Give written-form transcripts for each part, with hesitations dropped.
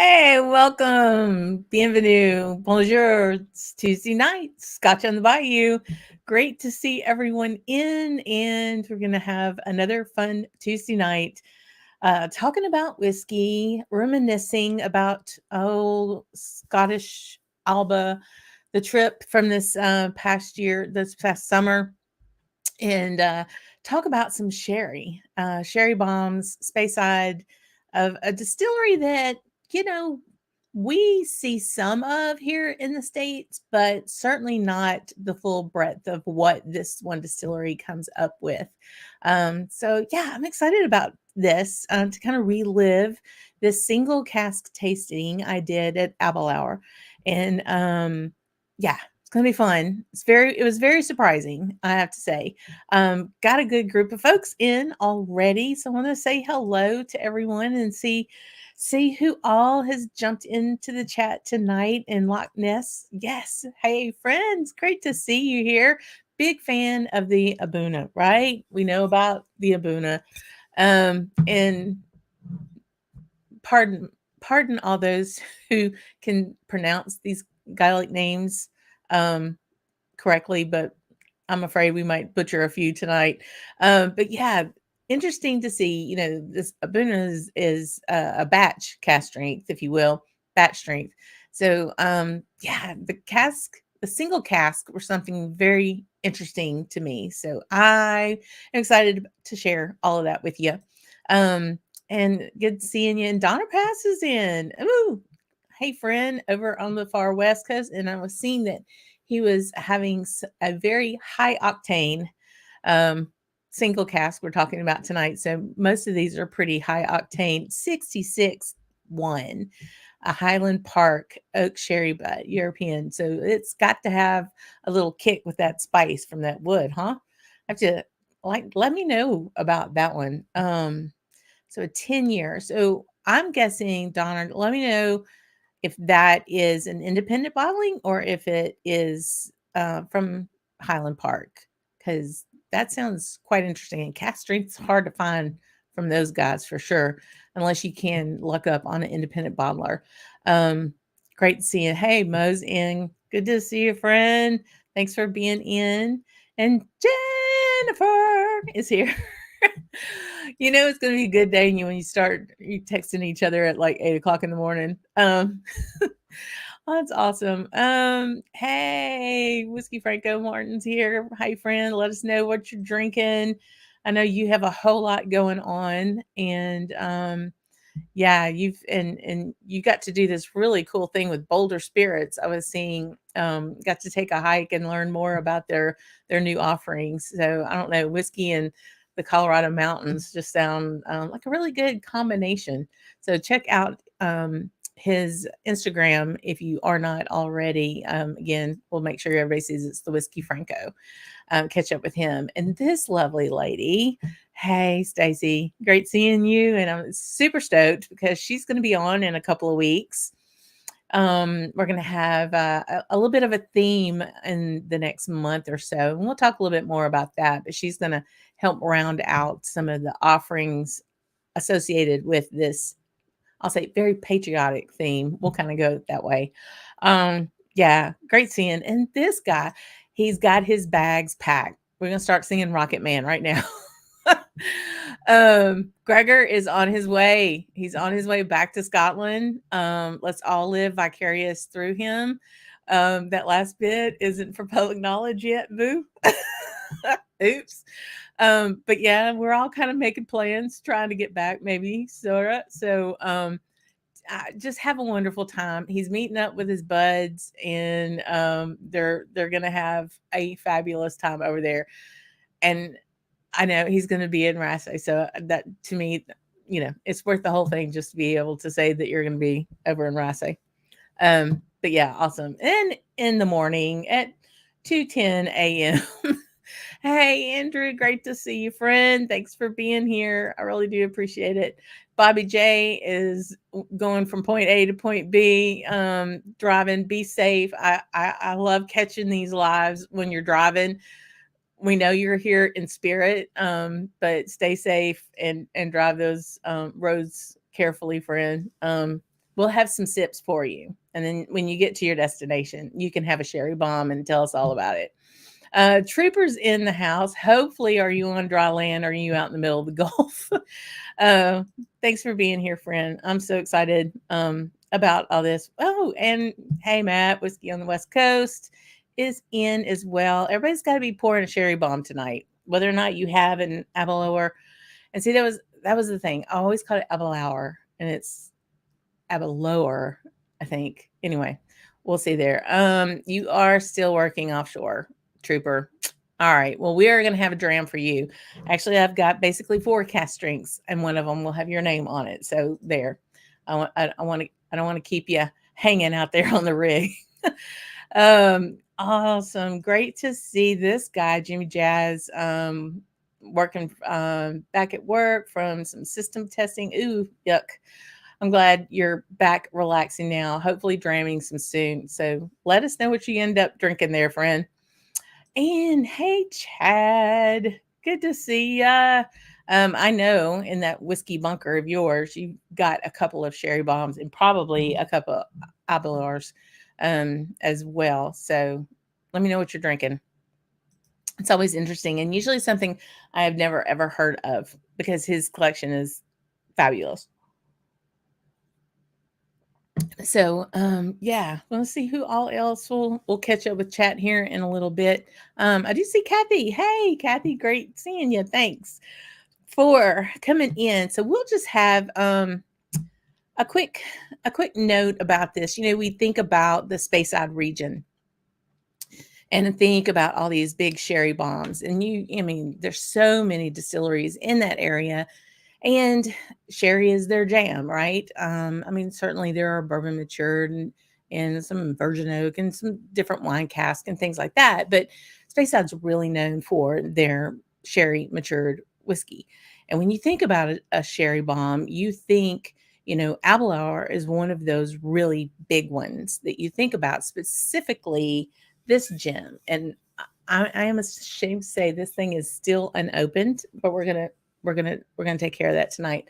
Hey, welcome. Bienvenue. Bonjour. It's Tuesday night, Scotch on the Bayou. Great to see everyone in, and we're going to have another fun Tuesday night talking about whiskey, reminiscing about Scottish Alba, the trip from this past year, this past summer, and talk about some sherry bombs, Speyside, of a distillery that, you know, we see some of here in the States, but certainly not the full breadth of what this one distillery comes up with. So, yeah, I'm excited about this to kind of relive this single cask tasting I did at Aberlour. And yeah, it's gonna be fun. It was very surprising, I have to say. Got a good group of folks in already, so I want to say hello to everyone and see who all has jumped into the chat tonight in Loch Ness. Yes, hey friends, great to see you here. Big fan of the Abuna, right? We know about the Abuna, and pardon pardon all those who can pronounce these Gaelic names um, correctly, but I'm afraid we might butcher a few tonight. But yeah, interesting to see. This Abuna is a batch cast strength, if you will, batch strength. So yeah, the single cask, were something very interesting to me. So I am excited to share all of that with you. Um, and good seeing you. And Donna Pass is in. Ooh, hey friend, over on the far west coast, and I was seeing that he was having a very high octane um, single cask we're talking about tonight. So most of these are pretty high octane. 66 one, a Highland Park oak sherry butt European. So it's got to have a little kick with that spice from that wood, huh? I have to let me know about that one. So a 10 year. So I'm guessing, Donna, let me know if that is an independent bottling or if it is from Highland Park, because that sounds quite interesting. And cast strength's hard to find from those guys for sure, unless you can look up on an independent bottler. Um, Great seeing. Hey, Mo's in. Good to see you, friend. Thanks for being in. And Jennifer is here. It's going to be a good day when you start texting each other at like 8 o'clock in the morning. That's awesome. Hey, Whiskey Franco Martin's here. Hi, friend. Let us know what you're drinking. I know you have a whole lot going on, and yeah, and you got to do this really cool thing with Boulder Spirits. I was seeing, got to take a hike and learn more about their new offerings. So I don't know, whiskey and the Colorado mountains just sound like a really good combination. So check out his Instagram if you are not already. Again, we'll make sure everybody sees it's the Whiskey Franco. Catch up with him. And this lovely lady, hey, Stacy, great seeing you. And I'm super stoked because she's going to be on in a couple of weeks. We're going to have a little bit of a theme in the next month or so. And we'll talk a little bit more about that. But she's going to help round out some of the offerings associated with this, I'll say, very patriotic theme. We'll kind of go that way. Yeah, great seeing. And this guy, he's got his bags packed. We're going to start singing Rocket Man right now. Gregor is on his way. He's on his way back to Scotland. Let's all live vicarious through him. That last bit isn't for public knowledge yet, boo. Oops. But yeah, we're all kind of making plans, trying to get back, maybe, Sora. So just have a wonderful time. He's meeting up with his buds, and they're gonna have a fabulous time over there. And I know he's gonna be in Raleigh, so that to me, it's worth the whole thing just to be able to say that you're gonna be over in Raleigh. But yeah, awesome. And in the morning at 2:10 a.m. Hey, Andrew, great to see you, friend. Thanks for being here. I really do appreciate it. Bobby J is going from point A to point B, driving. Be safe. I love catching these lives when you're driving. We know you're here in spirit, but stay safe and drive those roads carefully, friend. we'll have some sips for you. And then when you get to your destination, you can have a sherry bomb and tell us all about it. Troopers in the house. Hopefully, are you on dry land? Or are you out in the middle of the Gulf? uh, Thanks for being here, friend. I'm so excited about all this. Oh, and hey, Matt, Whiskey on the West Coast is in as well. Everybody's got to be pouring a sherry bomb tonight, whether or not you have an Aberlour. And see, that was the thing. I always call it Aberlour, and it's Aberlour, I think. Anyway, we'll see there. You are still working offshore, trooper. All right. Well, we are going to have a dram for you. Actually, I've got basically 4 cast drinks, and one of them will have your name on it. So there. I don't want to keep you hanging out there on the rig. Awesome. Great to see this guy, Jimmy Jazz, working back at work from some system testing. Ooh, yuck. I'm glad you're back relaxing now. Hopefully, dramming some soon. So let us know what you end up drinking there, friend. And hey, Chad, good to see ya. I know in that whiskey bunker of yours, you've got a couple of sherry bombs and probably a couple of Aberlours as well. So let me know what you're drinking. It's always interesting and usually something I have never ever heard of because his collection is fabulous. So yeah, let's see who all else will catch up with chat here in a little bit. I do see Kathy. Hey Kathy, great seeing you. Thanks for coming in. So we'll just have a quick note about this. You know, we think about the Speyside region and think about all these big sherry bombs, and I mean there's so many distilleries in that area, and sherry is their jam, right? I mean, certainly there are bourbon matured and some virgin oak and some different wine cask and things like that. But Speyside's really known for their sherry matured whiskey. And when you think about a sherry bomb, you think, you know, Aberlour is one of those really big ones that you think about, specifically this gem. And I am ashamed to say this thing is still unopened, but we're gonna take care of that tonight.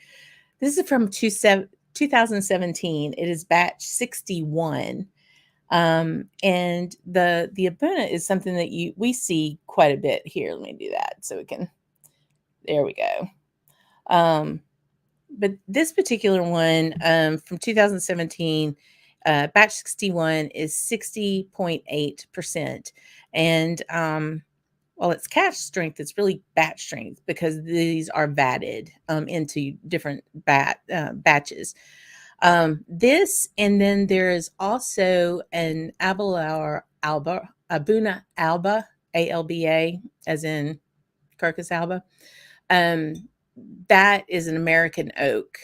This is from 2017. It is batch 61. And the Abuna is something that we see quite a bit here. Let me do that so we can. There we go. But this particular one from 2017, batch 61 is 60.8%, and well, it's cask strength. It's really batch strength because these are vatted into different batches. This, and then there is also an Abuna Alba, ALBA, as in Kirkus Alba. That is an American oak.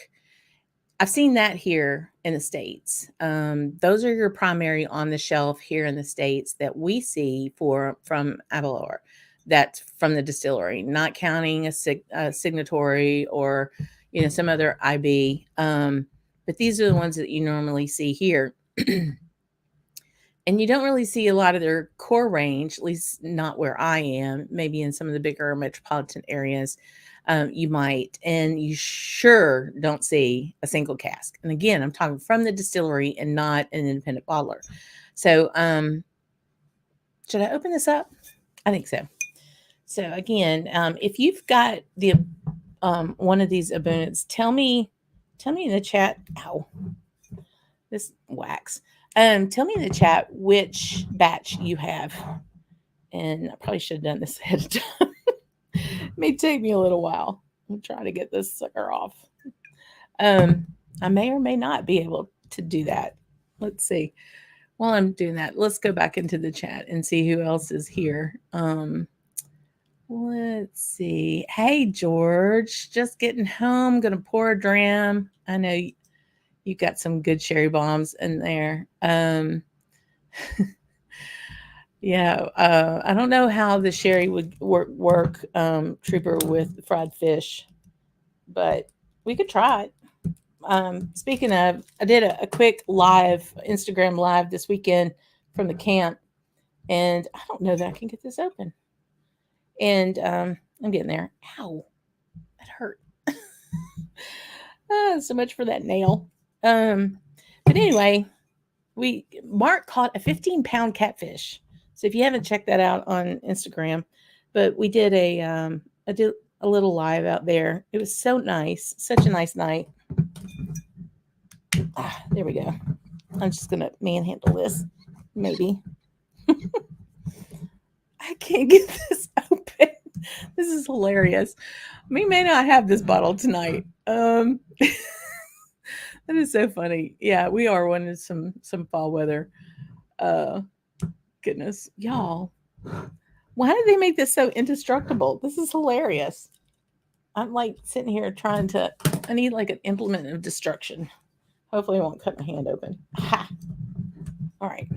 I've seen that here in the States. Those are your primary on the shelf here in the States that we see from Aberlour. That's from the distillery, not counting a signatory or, you know, some other IB. But these are the ones that you normally see here. And you don't really see a lot of their core range, at least not where I am, maybe in some of the bigger metropolitan areas. You might, and you sure don't see a single cask. And again, I'm talking from the distillery and not an independent bottler. So, should I open this up? I think so. So again, if you've got the one of these abundants, tell me in the chat. Ow, this wax. Tell me in the chat which batch you have, and I probably should have done this ahead of time. It may take me a little while. I'm trying to get this sucker off. I may or may not be able to do that. Let's see. While I'm doing that, let's go back into the chat and see who else is here. Let's see. Hey, George, just getting home. Gonna pour a dram. I know you got some good sherry bombs in there. Yeah, I don't know how the sherry would work, Trooper, with fried fish, but we could try it. Speaking of, I did a quick Instagram live this weekend from the camp, and I don't know that I can get this open. And I'm getting there. Ow, that hurt. So much for that nail. But anyway, Mark caught a 15-pound catfish. So if you haven't checked that out on Instagram, but we did I did a little live out there. It was so nice, such a nice night. There we go. I'm just gonna manhandle this, maybe. I can't get this open. This is hilarious. We may not have this bottle tonight. That is so funny. Yeah, we are wanting some fall weather. Uh, Goodness, y'all. Why did they make this so indestructible? This is hilarious. I'm like sitting here trying to. I need like an implement of destruction. Hopefully, I won't cut my hand open. Ha! All right.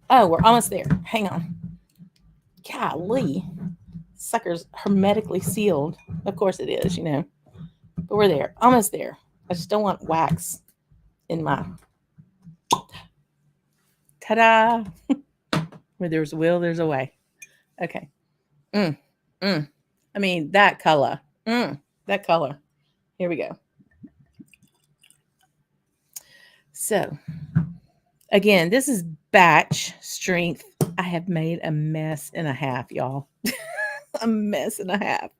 Oh, we're almost there. Hang on. Golly. Sucker's hermetically sealed. Of course it is, you know. But we're there. Almost there. I just don't want wax in my. Ta-da! Where there's a will, there's a way. Okay. I mean, that color. That color. Here we go. So, again, this is batch strength. I have made a mess and a half, y'all. A mess and a half.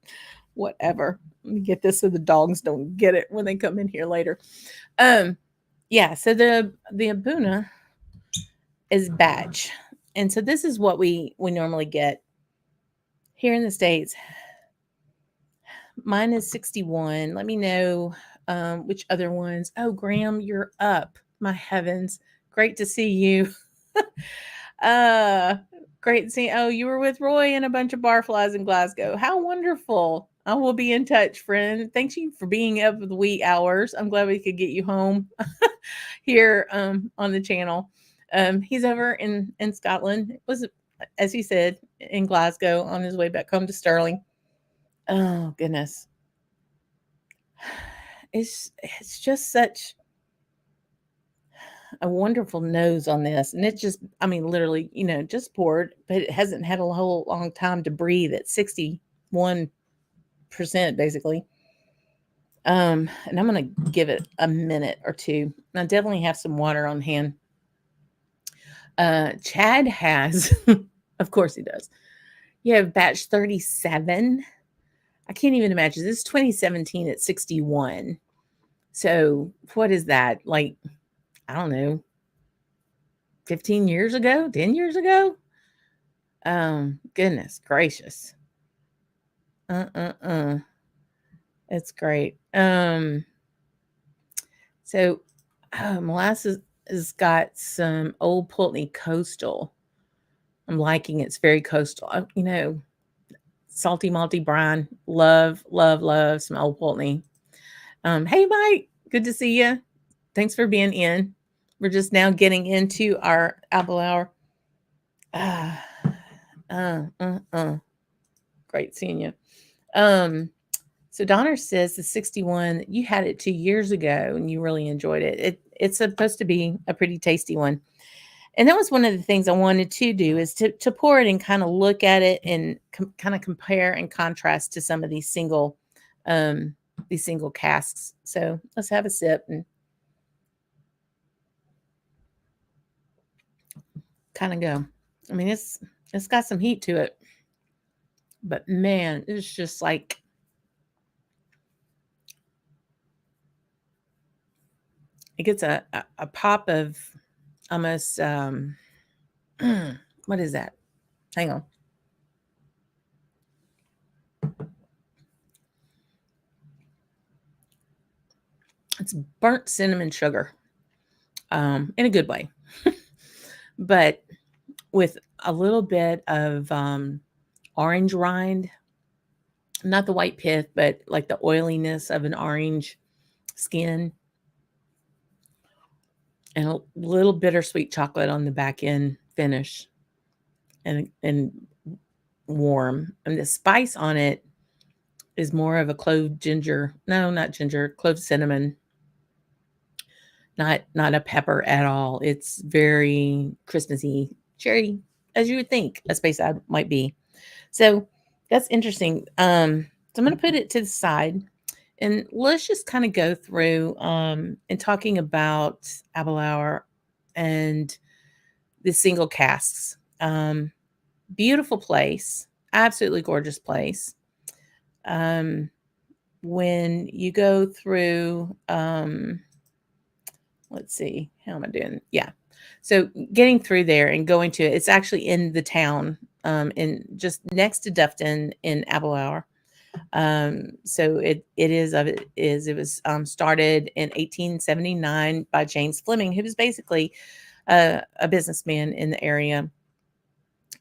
Whatever. Let me get this so the dogs don't get it when they come in here later. Yeah, so the Abuna is batch. And so this is what we normally get here in the States. Mine is 61. Let me know which other ones. Oh, Graham, you're up. My heavens. Great to see you. Great to see. Oh, you were with Roy and a bunch of barflies in Glasgow. How wonderful. I will be in touch, friend. Thank you for being up with the wee hours. I'm glad we could get you home here on the channel. He's over in Scotland. It was, as he said, in Glasgow on his way back home to Stirling. Oh, goodness. It's just such a wonderful nose on this. And it's just, I mean, literally, you know, just poured, but it hasn't had a whole long time to breathe at 61%, basically. And I'm going to give it a minute or two. I definitely have some water on hand. Chad has, of course he does. You have batch 37. I can't even imagine. This is 2017 at 61. So what is that? Like, I don't know, 15 years ago, 10 years ago? Goodness gracious. It's great. So molasses has got some Old Pulteney Coastal. I'm liking it. It's very coastal. You know, salty malty brine. Love some Old Pulteney. Hey Mike, good to see you. Thanks for being in. We're just now getting into our Aberlour. Great seeing you. So Donner says the 61, you had it 2 years ago and you really enjoyed it. It's supposed to be a pretty tasty one. And that was one of the things I wanted to do is to pour it and kind of look at it and kind of compare and contrast to some of these single casks. So let's have a sip and kind of go. I mean, it's got some heat to it, but man, it's just like it gets a pop of almost what is that? Hang on. It's burnt cinnamon sugar, in a good way, but with a little bit of orange rind, not the white pith, but like the oiliness of an orange skin, and a little bittersweet chocolate on the back end finish, and warm. And the spice on it is more of a clove ginger. No, not ginger, clove cinnamon. Not a pepper at all. It's very Christmassy, cherry, as you would think a Speyside might be. So that's interesting. So I'm going to put it to the side. And let's just kind of go through and talking about Aberlour and the single casks. Beautiful place, absolutely gorgeous place. Um, when you go through, let's see, how am I doing? Yeah. So getting through there and going to it, it's actually in the town, in just next to Dufton in Aberlour. So it was started in 1879 by James Fleming, who was basically a businessman in the area.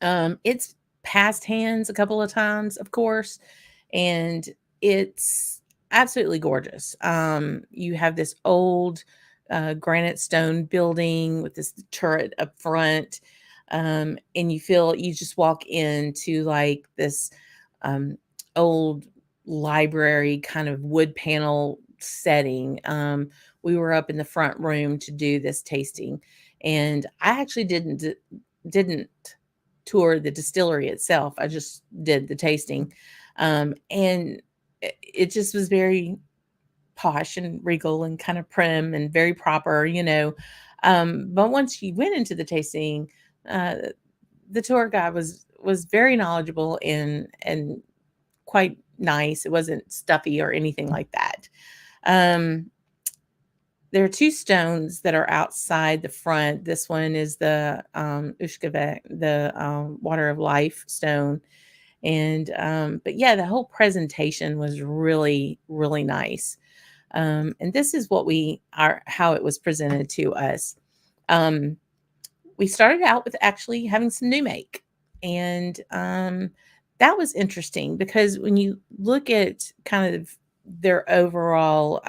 It's passed hands a couple of times, of course, and it's absolutely gorgeous. You have this old granite stone building with this turret up front, and you just walk into like this um, old library kind of wood panel setting. We were up in the front room to do this tasting, and I actually didn't tour the distillery itself. I just did the tasting. And it just was very posh and regal and kind of prim and very proper, you know. But once you went into the tasting, uh, the tour guide was very knowledgeable and quite nice. It wasn't stuffy or anything like that. Um, there are two stones that are outside the front. This one is the Ushkavek, the water of life stone. And but yeah, the whole presentation was really, really nice. And this is what we are how it was presented to us. Um, we started out with actually having some new make. And that was interesting because when you look at kind of their overall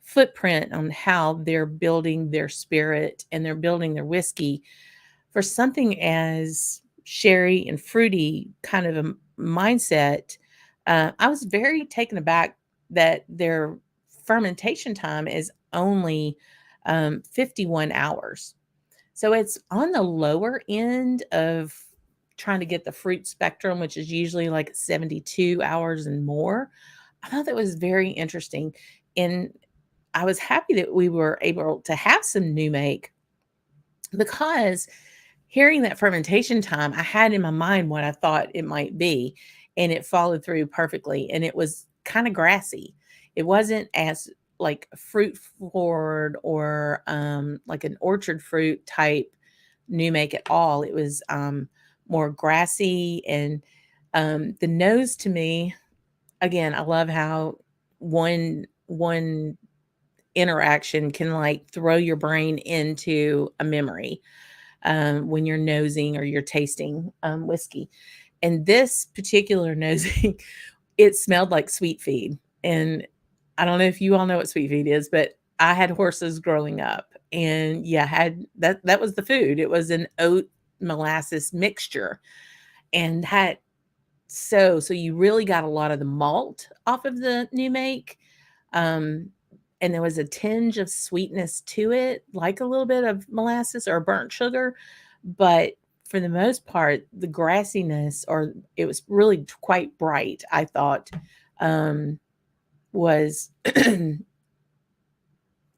footprint on how they're building their spirit and they're building their whiskey for something as sherry and fruity kind of a mindset. I was very taken aback that their fermentation time is only 51 hours. So it's on the lower end of trying to get the fruit spectrum, which is usually like 72 hours and more. I thought that was very interesting. And I was happy that we were able to have some new make because hearing that fermentation time, I had in my mind what I thought it might be, and it followed through perfectly. And it was kind of grassy. It wasn't as like fruit forward or like an orchard fruit type new make at all. It was more grassy and the nose to me, again, I love how one interaction can like throw your brain into a memory when you're nosing or you're tasting whiskey. And this particular nosing, it smelled like sweet feed. And I don't know if you all know what sweet feed is, but I had horses growing up, and yeah, had that was the food. It was an oat molasses mixture, and had so you really got a lot of the malt off of the new make. Um, and there was a tinge of sweetness to it, like a little bit of molasses or burnt sugar. But for the most part, the grassiness, or it was really quite bright, I thought, was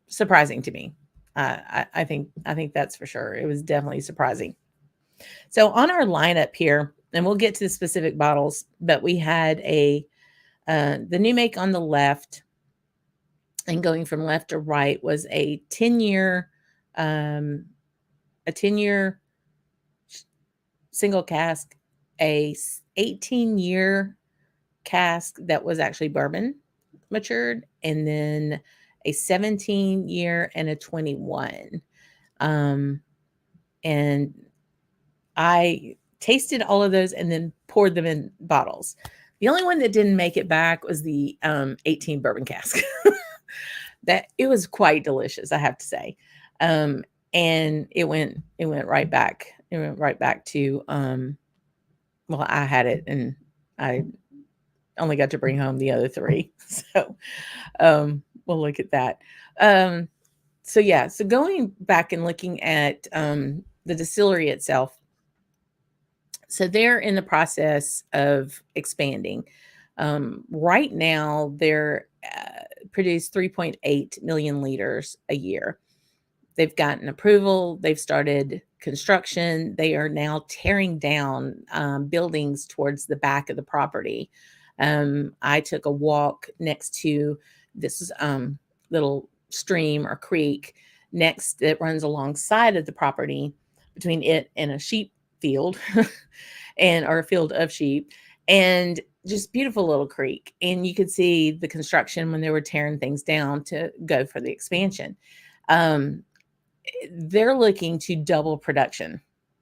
surprising to me. I think that's for sure. It was definitely surprising. So on our lineup here, and we'll get to the specific bottles, but we had the new make on the left, and going from left to right was um, a 10-year single cask, 18-year cask that was actually bourbon matured, and then a 17-year and a 21. Um, and I tasted all of those and then poured them in bottles. The only one that didn't make it back was the 18 bourbon cask. That it was quite delicious, I have to say. And it went right back. It went right back to well, I had it and I only got to bring home the other three. So we'll look at that. Um, so yeah, so going back and looking at the distillery itself, so they're in the process of expanding. Right now, they're produce 3.8 million liters a year. They've gotten approval. They've started construction. They are now tearing down buildings towards the back of the property. I took a walk next to this little stream or creek next that runs alongside of the property between it and a sheep field and or a field of sheep, and just beautiful little creek. And you could see the construction when they were tearing things down to go for the expansion. Um, they're looking to double production,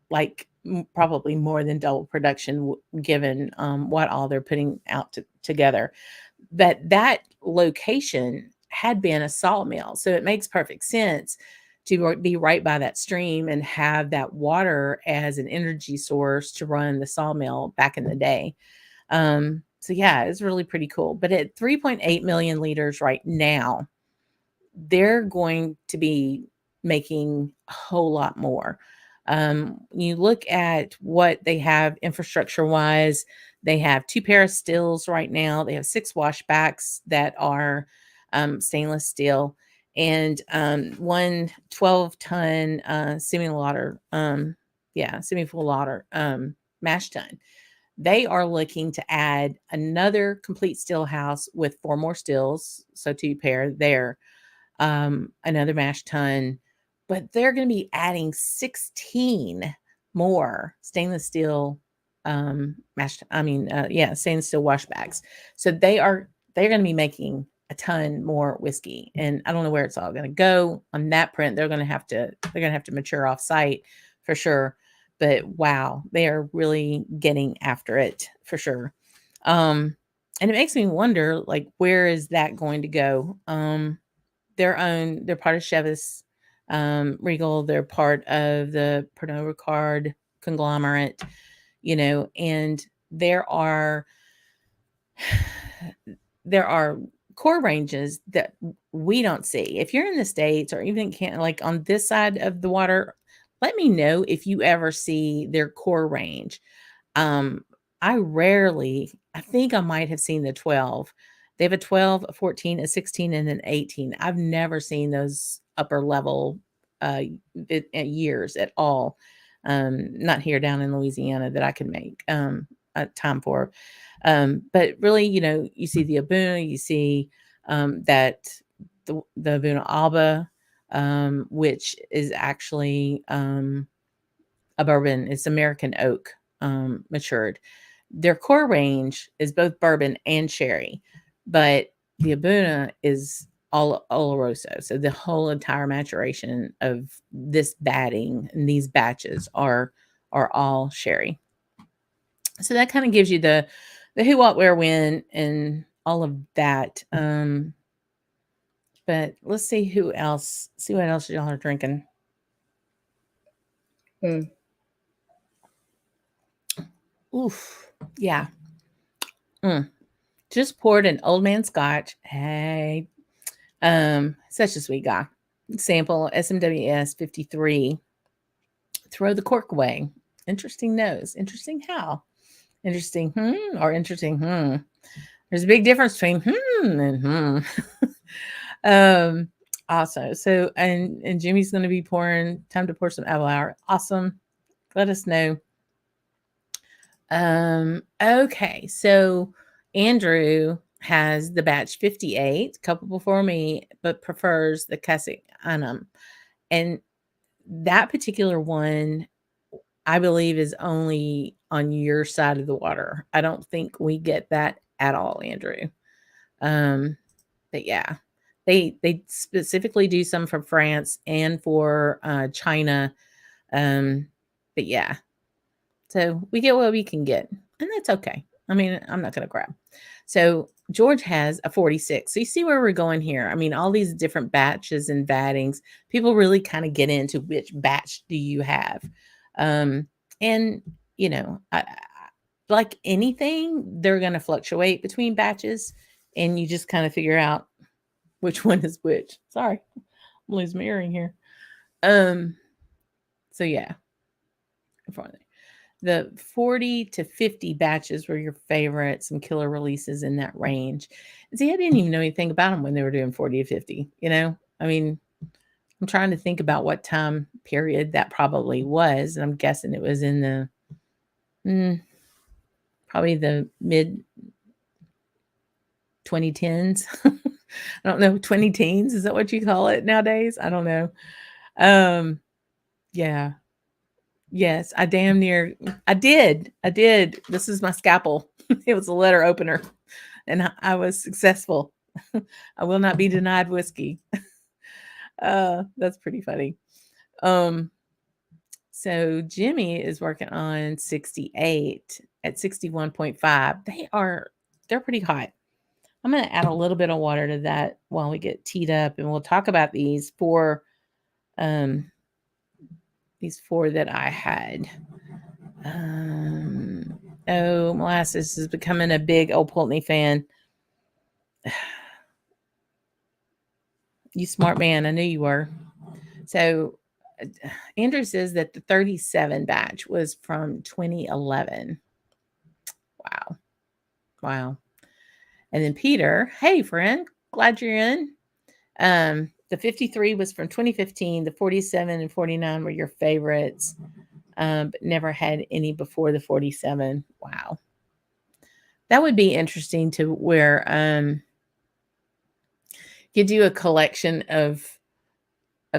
like probably more than double production, given what all they're putting out together. But that location had been a sawmill, so it makes perfect sense to be right by that stream and have that water as an energy source to run the sawmill back in the day. So yeah, it's really pretty cool. But at 3.8 million liters right now, they're going to be making a whole lot more. You look at what they have infrastructure wise, they have 2 pair of stills right now. They have 6 washbacks that are stainless steel, and one 12-ton semi-lauter, semi-full lauter mash tun. They are looking to add another complete still house with 4 more stills, so 2 pair there, another mash tun, but they're going to be adding 16 more stainless steel stainless steel washbacks. So they're going to be making a ton more whiskey, and I don't know where it's all going to go on that print. They're going to have to mature off site for sure. But wow, they are really getting after it for sure. And it makes me wonder, like, where is that going to go? They're part of Chevis Regal. They're part of the Pernod Ricard conglomerate, and there are there are core ranges that we don't see. If you're in the States or even like on this side of the water, let me know if you ever see their core range. Um, I think I might have seen the 12. They have a 12, a 14, a 16, and an 18. I've never seen those upper level years at all. Not here down in Louisiana that I can make a time for. But really, you see the Abuna, you see that the Abuna Alba, which is actually a bourbon. It's American oak matured. Their core range is both bourbon and sherry, but the Abuna is all Oloroso. So the whole entire maturation of this batting and these batches are all sherry. So that kind of gives you the who, what, where, when, and all of that. But let's see who else. See what else y'all are drinking. Oof, yeah. Just poured an old man Scotch. Hey, such a sweet guy. Sample SMWS 53. Throw the cork away. Interesting nose. Interesting how. Interesting or interesting There's a big difference between and also, so and Jimmy's going to be pouring. Time to pour some Aberlour. Awesome. Let us know. Okay, so Andrew has the batch 58, a couple before me, but prefers the Cask. And that particular one, I believe, is only on your side of the water. I don't think we get that at all, Andrew. But yeah, they specifically do some for France and for China. But yeah, so we get what we can get, and that's okay. I mean, I'm not going to grab. So George has a 46. So you see where we're going here. I mean, all these different batches and battings, people really kind of get into which batch do you have. And, like anything, they're going to fluctuate between batches, and you just kind of figure out which one is which. Sorry, I'm losing my earring here. So yeah. the 40 to 50 batches were your favorite, some killer releases in that range. And see, I didn't even know anything about them when they were doing 40 to 50, you know? I mean, I'm trying to think about what time period that probably was, and I'm guessing it was in the probably the mid 2010s. I don't know, 20 teens, is that what you call it nowadays? I don't know. Um, yeah. Yes, I damn near I did. I did. This is my scalpel. It was a letter opener, and I was successful. I will not be denied whiskey. That's pretty funny. Um, so Jimmy is working on 68 at 61.5. They're pretty hot. I'm going to add a little bit of water to that while we get teed up, and we'll talk about um these four that I had. Molasses is becoming a big Old Pulteney fan. You smart man. I knew you were. So Andrew says that the 37 batch was from 2011. Wow. Wow. And then Peter, hey friend, glad you're in. The 53 was from 2015. The 47 and 49 were your favorites, but never had any before the 47. Wow. That would be interesting to where you do a collection of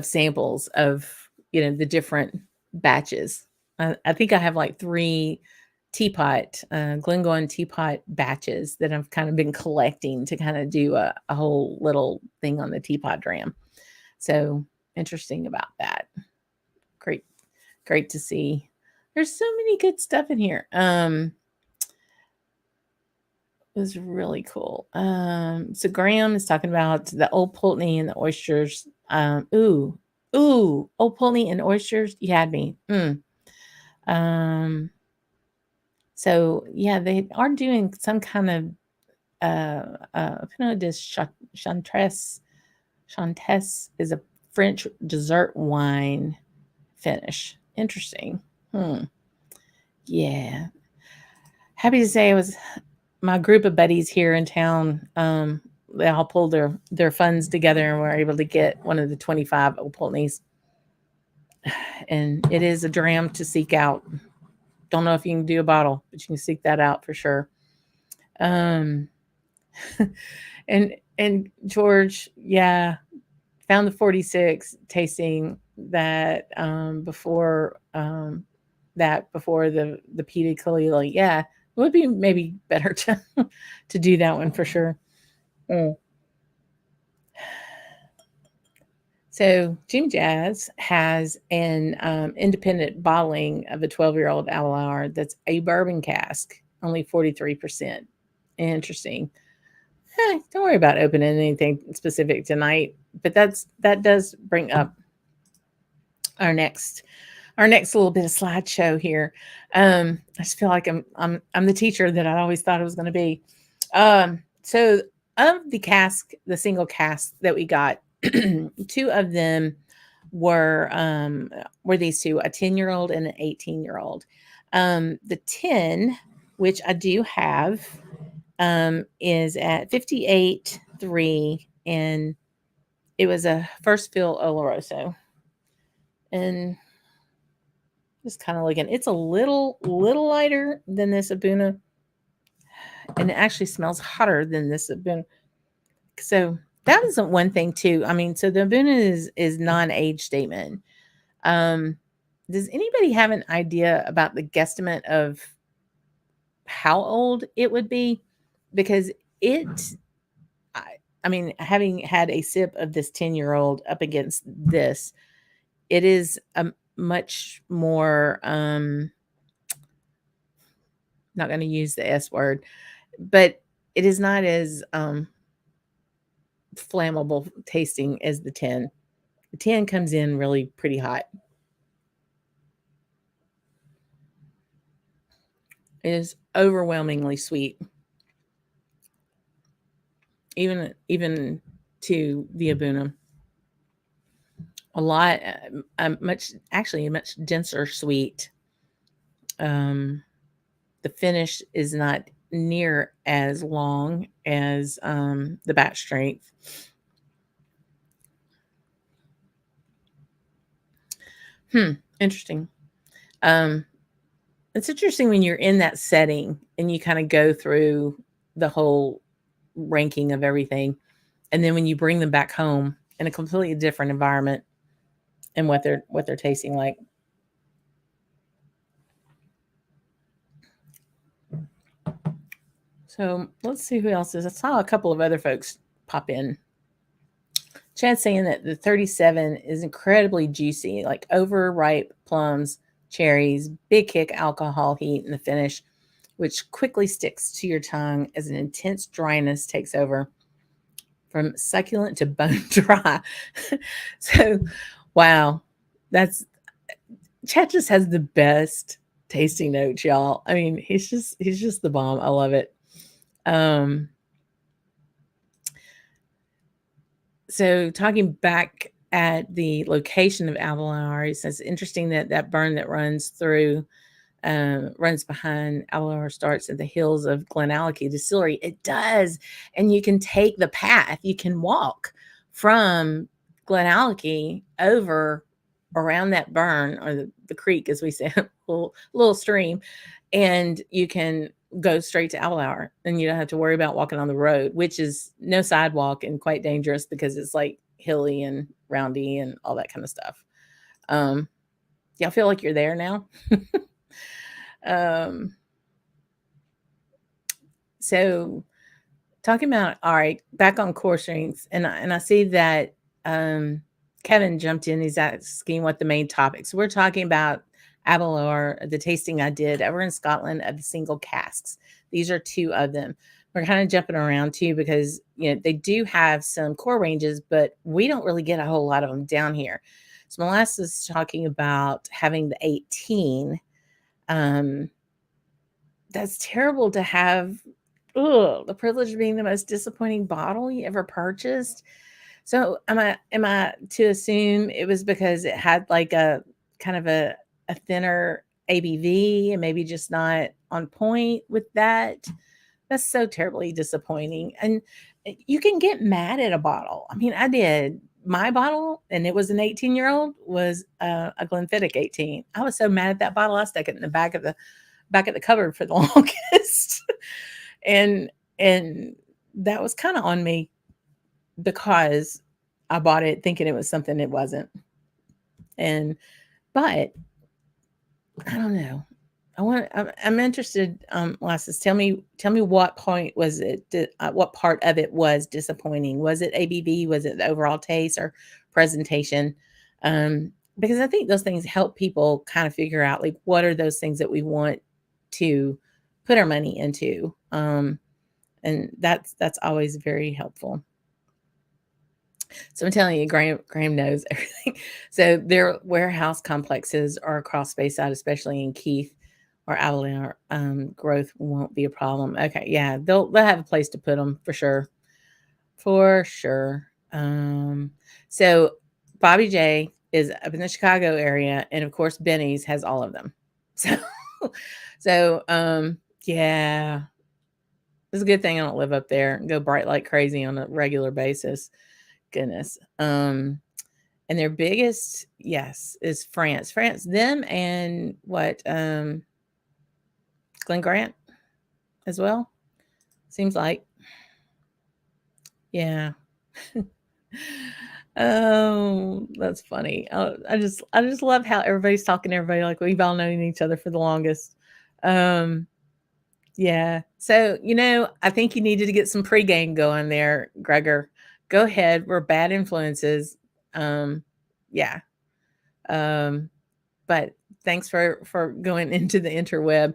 samples of, you know, the different batches. I think I have like 3 teapot, Glengoyne teapot batches that I've kind of been collecting to kind of do a whole little thing on the teapot dram. So interesting about that. Great to see. There's so many good stuff in here. It was really cool. So Graham is talking about the Old Pulteney and the oysters. Old Pulteney and oysters. You had me. So yeah, they are doing some kind of Pinot de Chantres. Chantes is a French dessert wine finish. Interesting. Yeah. Happy to say it was my group of buddies here in town. They all pulled their funds together and were able to get one of the 25 Old Pulteneys. And it is a dram to seek out. Don't know if you can do a bottle, but you can seek that out for sure. And George, yeah, found the 46 tasting that before the Peated Kalila. Yeah, it would be maybe better to do that one for sure. So Jim Jazz has an independent bottling of a 12-year-old Aberlour that's a bourbon cask, only 43%. Interesting. Don't worry about opening anything specific tonight, but that does bring up our next little bit of slideshow here. I just feel like I'm the teacher that I always thought I was going to be. So of the single cask that we got, 2 of them were these 2, a 10-year-old and an 18-year-old. The 10, which I do have, is at 58.3, and it was a first fill Oloroso. And just kind of looking, it's a little lighter than this Abuna, and it actually smells hotter than this Abuna. So that isn't one thing too. I mean, so the Abuna is non-age statement. Does anybody have an idea about the guesstimate of how old it would be? Because I mean, having had a sip of this 10-year-old up against this, it is a much more, not going to use the S word, but it is not as flammable tasting as the 10. The 10 comes in really pretty hot. It is overwhelmingly sweet. Even to the Abuna. A lot, much denser sweet The finish is not near as long as the batch strength. Interesting. Um, it's interesting when you're in that setting and you kind of go through the whole ranking of everything, and then when you bring them back home in a completely different environment and what they're tasting like. So let's see who else is. I saw a couple of other folks pop in. Chad's saying that the 37 is incredibly juicy, like overripe plums, cherries, big kick alcohol heat in the finish, which quickly sticks to your tongue as an intense dryness takes over from succulent to bone dry. So, wow, that's Chad just has the best tasting notes, y'all. I mean, he's just the bomb. I love it. Um, so talking back at the location of Aberlour, he says interesting that that burn that runs behind Aberlour starts at the hills of Glenallachie Distillery. It does, and you can take the path. You can walk from Glenallachie over around that burn or the creek, as we say, little stream, and you can go straight to Aberlour, and you don't have to worry about walking on the road, which is no sidewalk and quite dangerous because it's like hilly and roundy and all that kind of stuff. Y'all feel like you're there now? um, so talking about, all right, back on core strengths, and I see that Kevin jumped in. He's asking what the main topics. So we're talking about Aberlour, the tasting I did over in Scotland of the single casks. These are two of them. We're kind of jumping around too because they do have some core ranges, but we don't really get a whole lot of them down here. So Molasses is talking about having the 18. That's terrible to have. The privilege of being the most disappointing bottle you ever purchased. So am I to assume it was because it had like a kind of a thinner ABV and maybe just not on point with that? That's so terribly disappointing. And you can get mad at a bottle. I mean, I did. My bottle, and it was an 18-year-old, was a Glenfiddich 18. I was so mad at that bottle, I stuck it in the back of the cupboard for the longest. And that was kind of on me because I bought it thinking it was something it wasn't. And but I don't know. I'm interested. Lasses, tell me what point was it? What part of it was disappointing? Was it ABV? Was it the overall taste or presentation? Because I think those things help people kind of figure out like what are those things that we want to put our money into. And that's always very helpful. So I'm telling you, Graham knows everything. So their warehouse complexes are across Speyside, especially in Keith or Aberlour. Growth won't be a problem. Okay, yeah, they'll have a place to put them for sure, for sure. So Bobby J is up in the Chicago area, and of course Benny's has all of them. So yeah, it's a good thing I don't live up there and go bright like crazy on a regular basis. Goodness. And their biggest, yes, is France. France, them and what, Glen Grant as well? Seems like. Yeah. Oh, that's funny. I just love how everybody's talking to everybody like we've all known each other for the longest. Um, yeah. So, I think you needed to get some pregame going there, Gregor. Go ahead. We're bad influences. Yeah. Um, but thanks for going into the interweb.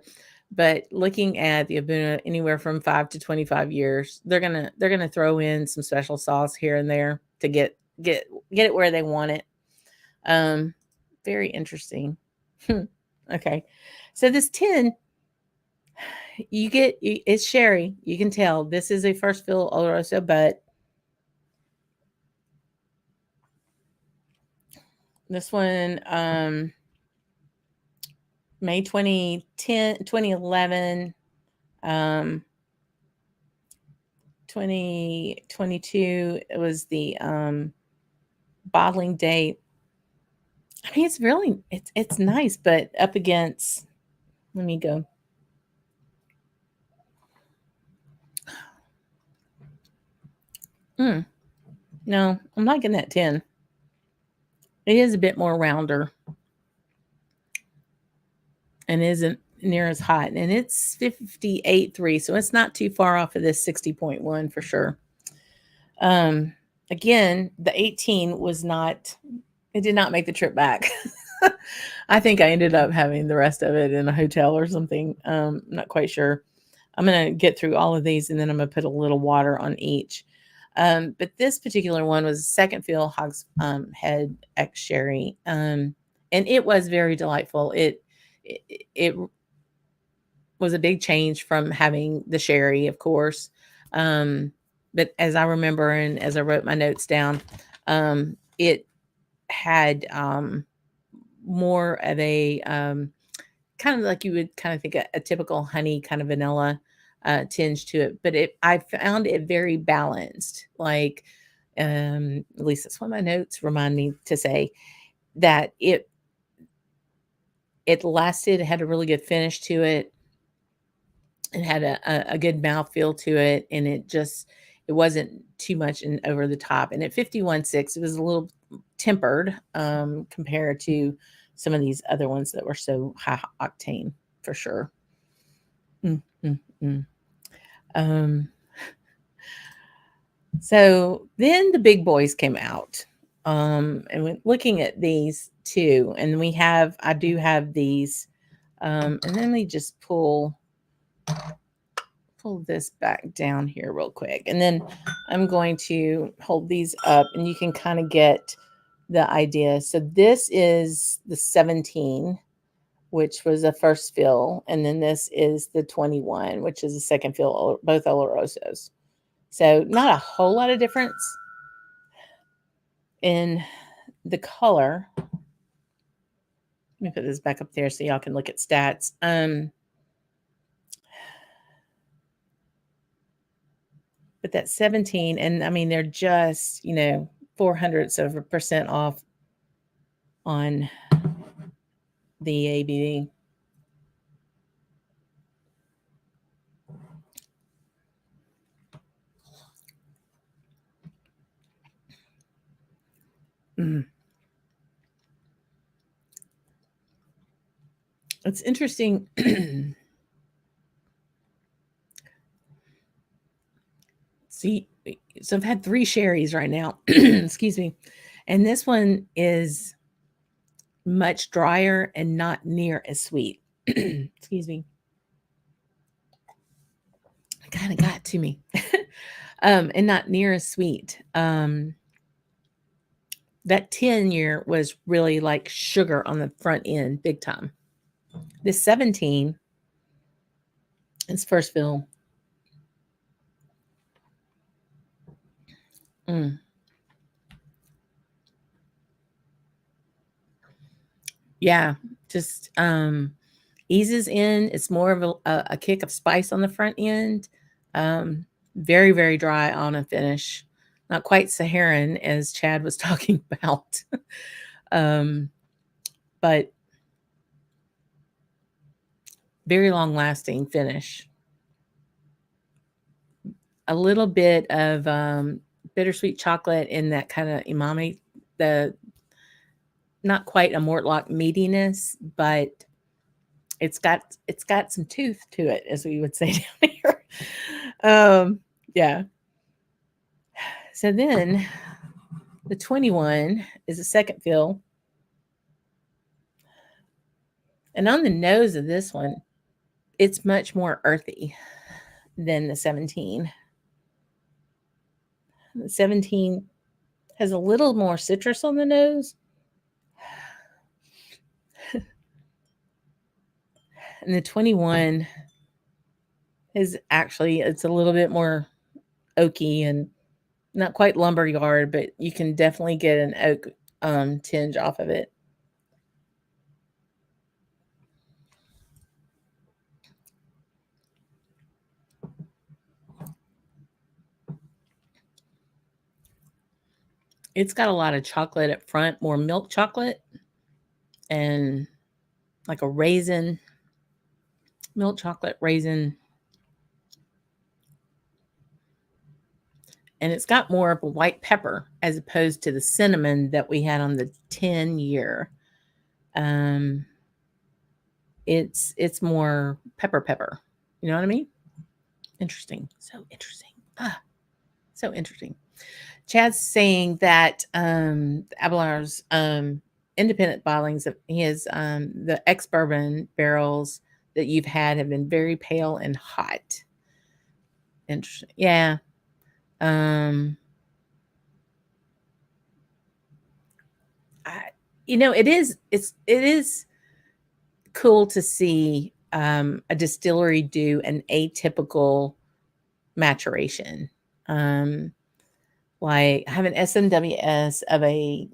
But looking at the Abuna, anywhere from 5 to 25 years, they're gonna throw in some special sauce here and there to get it where they want it. Um, Very interesting. Okay, so this tin it's sherry. You can tell this is a first fill Oloroso, but this one May 2010, 2011, 2022, it was the bottling date. I mean, it's nice, but up against, let me go. No, I'm liking that 10. It is a bit more rounder and isn't near as hot. And it's 58.3, so it's not too far off of this 60.1 for sure. Again, the 18 was not, it did not make the trip back. I think I ended up having the rest of it in a hotel or something. Not quite sure. I'm going to get through all of these and then I'm going to put a little water on each. But this particular one was second fill Hogs Head X Sherry. And it was very delightful. It was a big change from having the sherry, of course. But as I remember and as I wrote my notes down, it had more of a kind of like you would kind of think a typical honey kind of vanilla tinge to it. But I found it very balanced. Like, at least that's what my notes remind me to say, that it lasted, had a really good finish to it. It had a good mouthfeel to it, and it wasn't too much and over the top. And at 51.6, it was a little tempered compared to some of these other ones that were so high octane for sure. So then the big boys came out, and looking at these two, and I do have these, and then we just pull this back down here real quick. And then I'm going to hold these up and you can kind of get the idea. So this is the 17, which was a first fill. And then this is the 21, which is a second fill, both Olorosos. So not a whole lot of difference in the color. Let me put this back up there so y'all can look at stats. But that 17, and I mean, they're just, 0.04% off on the ABV. It's interesting. See, so I've had 3 sherries right now. Excuse me. And this one is much drier and not near as sweet. Excuse me. It kind of got to me. And not near as sweet. That 10-year was really like sugar on the front end, big time. This 17 is first fill. Yeah, just eases in. It's more of a kick of spice on the front end. Very, very dry on a finish. Not quite Saharan, as Chad was talking about. But very long-lasting finish. A little bit of bittersweet chocolate in that kind of umami, not quite a Mortlock meatiness, but it's got some tooth to it, as we would say down here. Yeah. So then the 21 is a second fill. And on the nose of this one, it's much more earthy than the 17. The 17 has a little more citrus on the nose. And the 21 is actually, it's a little bit more oaky and not quite lumberyard, but you can definitely get an oak tinge off of it. It's got a lot of chocolate up front, more milk chocolate, and like a raisin, milk chocolate raisin. And it's got more of a white pepper as opposed to the cinnamon that we had on the 10-year. Um, it's more pepper. You know what I mean? Interesting. So interesting. Ah, so interesting. Chad's saying that Abelard's independent bottlings of his the ex bourbon barrels that you've had have been very pale and hot. Interesting. Yeah. Um I, it is cool to see a distillery do an atypical maturation. Um like I have an SMWS of a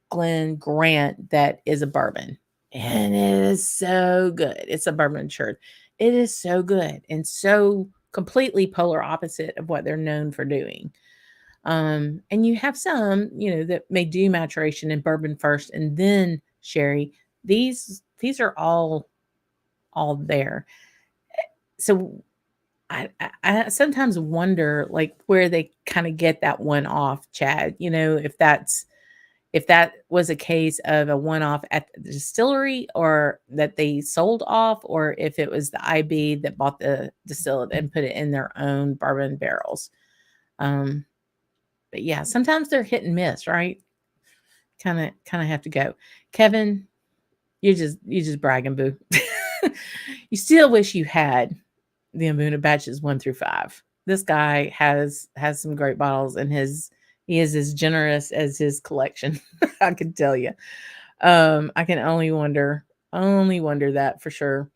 Glen Grant that is a bourbon. And it is so good. It's a bourbon matured. It is so good and so completely polar opposite of what they're known for doing. And you have some, that may do maturation and bourbon first and then sherry. These are all there. So I sometimes wonder like where they kind of get that one off, Chad. If that was a case of a one-off at the distillery or that they sold off, or if it was the IB that bought the distillate and put it in their own bourbon barrels. Um, but yeah, sometimes they're hit and miss, right? Kind of have to go. Kevin, you just bragging, boo. You still wish you had the Ambuna batches 1 through 5. This guy has some great bottles, and he is as generous as his collection. I can tell you. I can only wonder that for sure.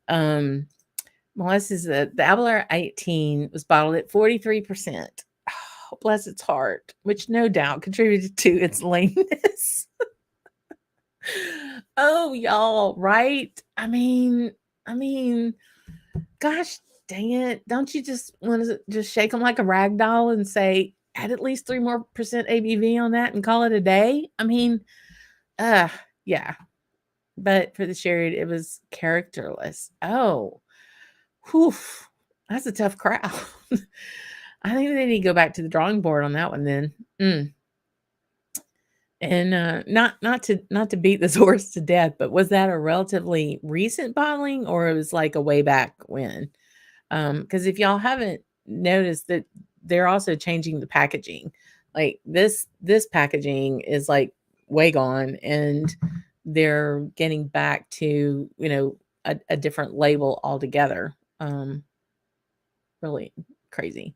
Um, Melissa's the Aberlour 18 was bottled at 43%. Oh, bless its heart, which no doubt contributed to its lameness. Oh, y'all, right? I mean, gosh dang it. Don't you just want to just shake them like a rag doll and say, add at least 3 more percent ABV on that and call it a day? I mean, uh, yeah. But for the sherry, it was characterless. Oh, whew. That's a tough crowd. I think they need to go back to the drawing board on that one then. And not to beat this horse to death, but was that a relatively recent bottling or it was like a way back when? Because if y'all haven't noticed that they're also changing the packaging. Like this packaging is like way gone and they're getting back to, a different label altogether. Really crazy.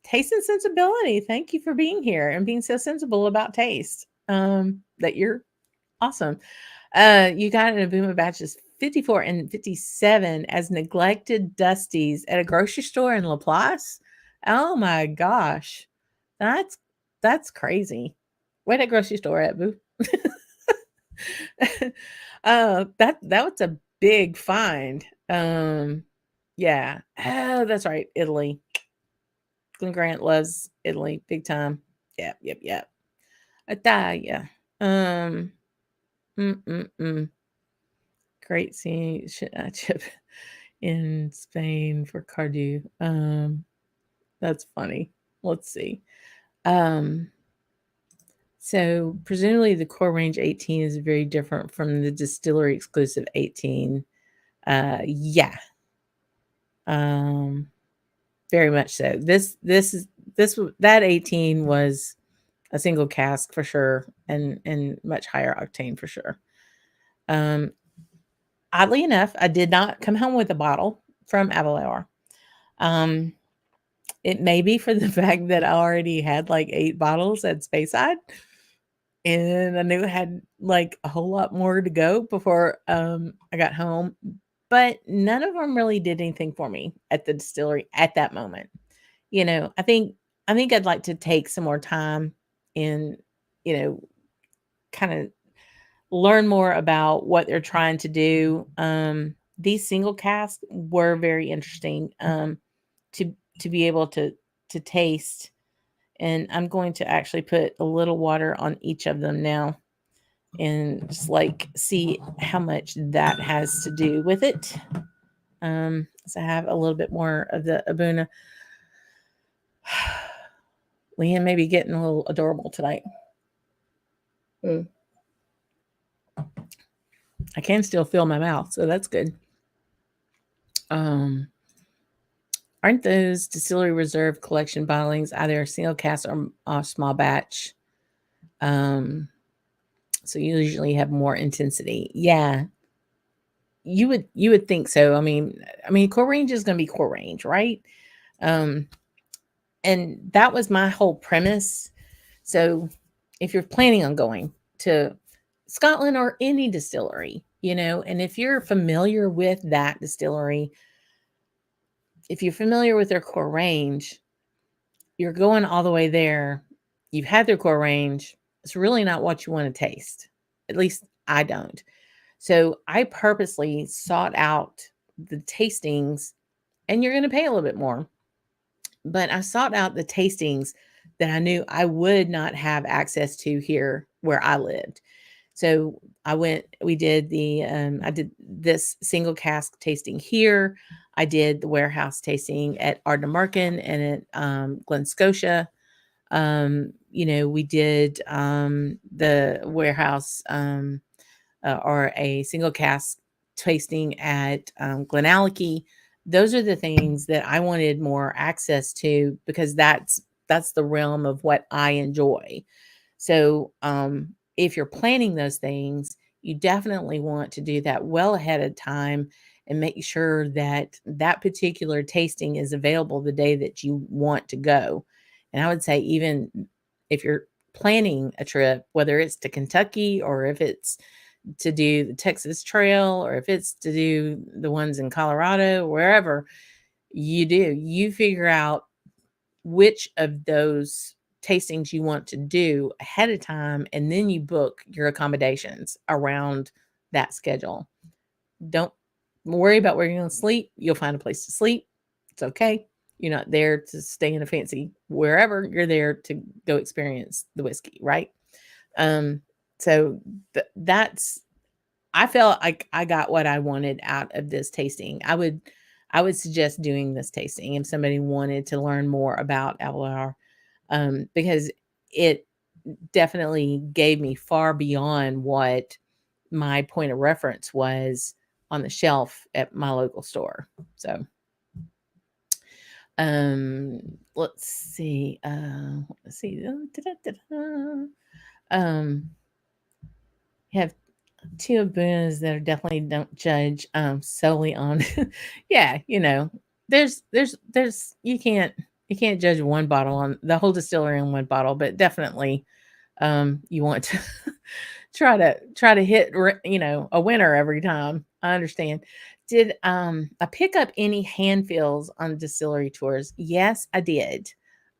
Taste and sensibility. Thank you for being here and being so sensible about taste. That you're awesome. You got an Abuma batches 54 and 57 as neglected dusties at a grocery store in Laplace. Oh my gosh. That's crazy. Where that grocery store at, boo? That was a big find. Yeah. Oh, that's right. Italy. Glen Grant loves Italy big time. Yep. Italia. Um, mm, mm, mm. Great seeing Chip in Spain for Cardew. That's funny. Let's see. Um, so presumably the core range 18 is very different from the distillery exclusive 18. Yeah. Um, very much so. That 18 was a single cask for sure, and much higher octane for sure. Oddly enough, I did not come home with a bottle from Aberlour. It may be for the fact that I already had like 8 bottles at Speyside, and I knew I had like a whole lot more to go before I got home. But none of them really did anything for me at the distillery at that moment. I think I'd like to take some more time and, kind of learn more about what they're trying to do. These single casks were very interesting to be able to taste And I'm going to actually put a little water on each of them now and just like see how much that has to do with it. So I have a little bit more of the Abuna. Leanne may be getting a little adorable tonight. I can still feel my mouth, so that's good. Aren't those Distillery Reserve collection bottlings either single cast or small batch? So you usually have more intensity. Yeah, you would think so. I mean, core range is going to be core range, right? And that was my whole premise. So if you're planning on going to Scotland or any distillery, and if you're familiar with that distillery, if you're familiar with their core range, you're going all the way there. You've had their core range. It's really not what you want to taste. At least I don't. So I purposely sought out the tastings, and you're going to pay a little bit more. But I sought out the tastings that I knew I would not have access to here where I lived. So we did I did this single cask tasting here. I did the warehouse tasting at Ardnamurchan and at Glen Scotia. We did the warehouse or a single cask tasting at Glenallachie. Those are the things that I wanted more access to because that's the realm of what I enjoy. So if you're planning those things, you definitely want to do that well ahead of time and make sure that that particular tasting is available the day that you want to go. And I would say even if you're planning a trip, whether it's to Kentucky or if it's to do the Texas Trail or if it's to do the ones in Colorado, wherever you figure out which of those tastings you want to do ahead of time, and then you book your accommodations around that schedule. Don't worry about where you're going to sleep. You'll find a place to sleep. It's okay. You're not there to stay in a fancy wherever. You're there to go experience the whiskey, right? So that's I felt like I got what I wanted out of this tasting. I would suggest doing this tasting if somebody wanted to learn more about Aberlour, because it definitely gave me far beyond what my point of reference was on the shelf at my local store. So, let's see. Let's see. Have two Abunas that are definitely don't judge solely on yeah, there's you can't judge one bottle on the whole distillery in one bottle, but definitely you want to try to hit a winner every time. I understand. Did I pick up any hand fills on distillery tours? Yes, I did.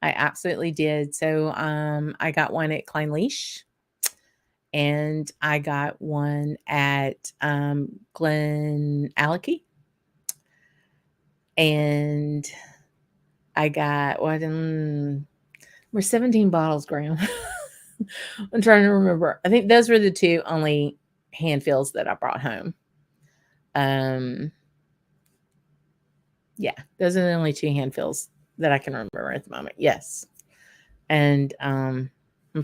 I absolutely did. So I got one at Kleinleash, and I got one at Glenallachie, and I got we're 17 bottles, Graham. I'm trying to remember. I think those were the two only hand fills that I brought home. Yeah, those are the only two hand fills that I can remember at the moment. Yes. And I'm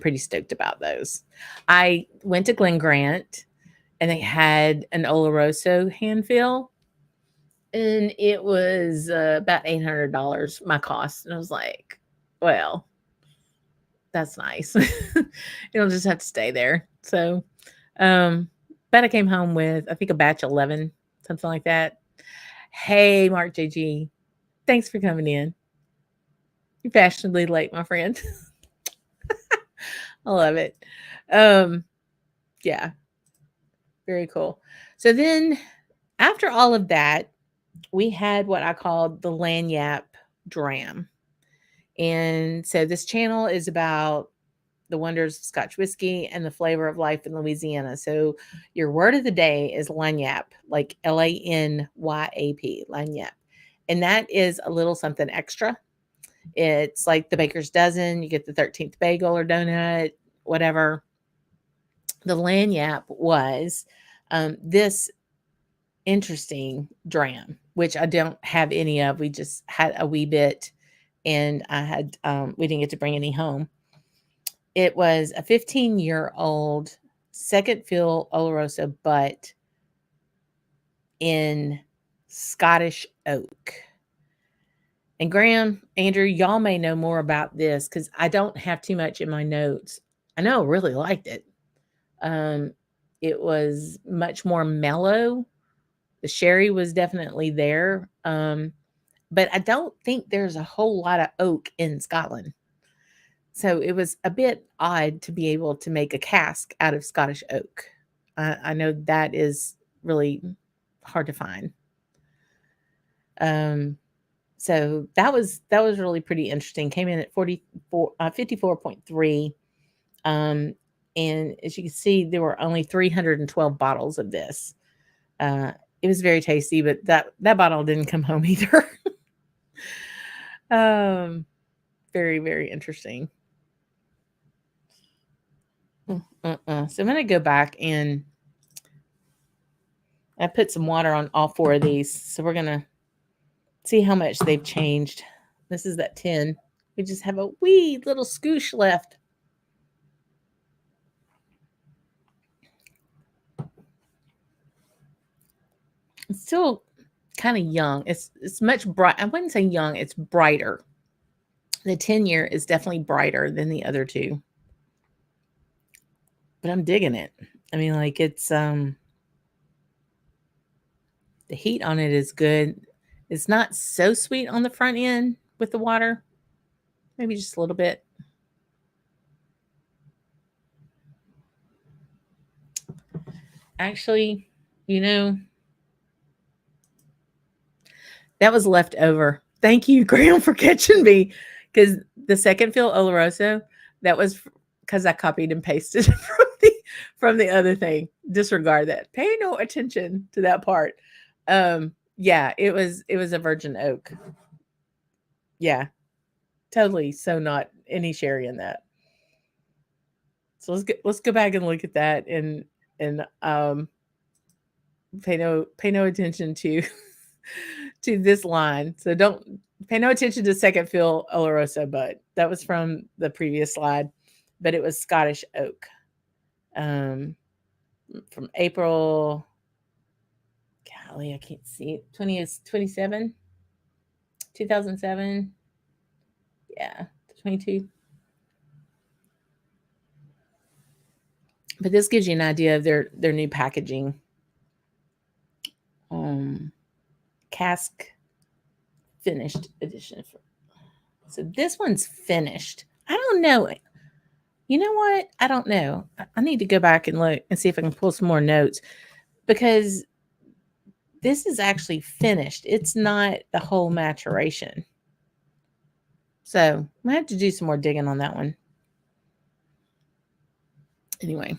pretty stoked about those. I went to Glen Grant and they had an Oloroso hand fill, and it was about $800 my cost. And I was like, well, that's nice. It'll just have to stay there. So, but I came home with, I think, a batch 11, something like that. Hey, Mark JG, thanks for coming in. You're fashionably late, my friend. I love it. Yeah, very cool. So then after all of that, we had what I called the Lagniappe Dram. And so this channel is about the wonders of Scotch whiskey and the flavor of life in Louisiana. So your word of the day is lagniappe, like Lanyap, lagniappe. And that is a little something extra. It's like the baker's dozen. You get the 13th bagel or donut, whatever. The lanyap was this interesting dram, which I don't have any of. We just had a wee bit, and I had we didn't get to bring any home. It was a 15-year-old second fill Oloroso, but in Scottish oak. And Graham, Andrew, y'all may know more about this because I don't have too much in my notes. I know I really liked it. Um, it was much more mellow. The sherry was definitely there. But I don't think there's a whole lot of oak in Scotland. So it was a bit odd to be able to make a cask out of Scottish oak. I know that is really hard to find. So that was really pretty interesting. Came in at 54.3. And as you can see, there were only 312 bottles of this. It was very tasty, but that bottle didn't come home either. Very, very interesting. So I'm going to go back and I put some water on all four of these. So we're going to see how much they've changed. This is that 10. We just have a wee little scoosh left. It's still kind of young. It's much bright. I wouldn't say young. It's brighter. The 10-year is definitely brighter than the other two. But I'm digging it. I mean, like it's the heat on it is good. It's not so sweet on the front end with the water. Maybe just a little bit. Actually, that was left over. Thank you, Graham, for catching me. Because the second fill Oloroso, that was because I copied and pasted from the other thing. Disregard that. Pay no attention to that part. Yeah, it was a virgin oak. Yeah, totally. So not any sherry in that. So let's go back and look at that and pay no attention to to this line. So don't pay no attention to second fill Oloroso, but that was from the previous slide, but it was Scottish oak. From April, golly, I can't see it. 27, 2007. Yeah, 22. But this gives you an idea of their new packaging. Cask finished edition. So this one's finished. I don't know. You know what? I don't know. I need to go back and look and see if I can pull some more notes because this is actually finished. It's not the whole maturation. So I have to do some more digging on that one. Anyway.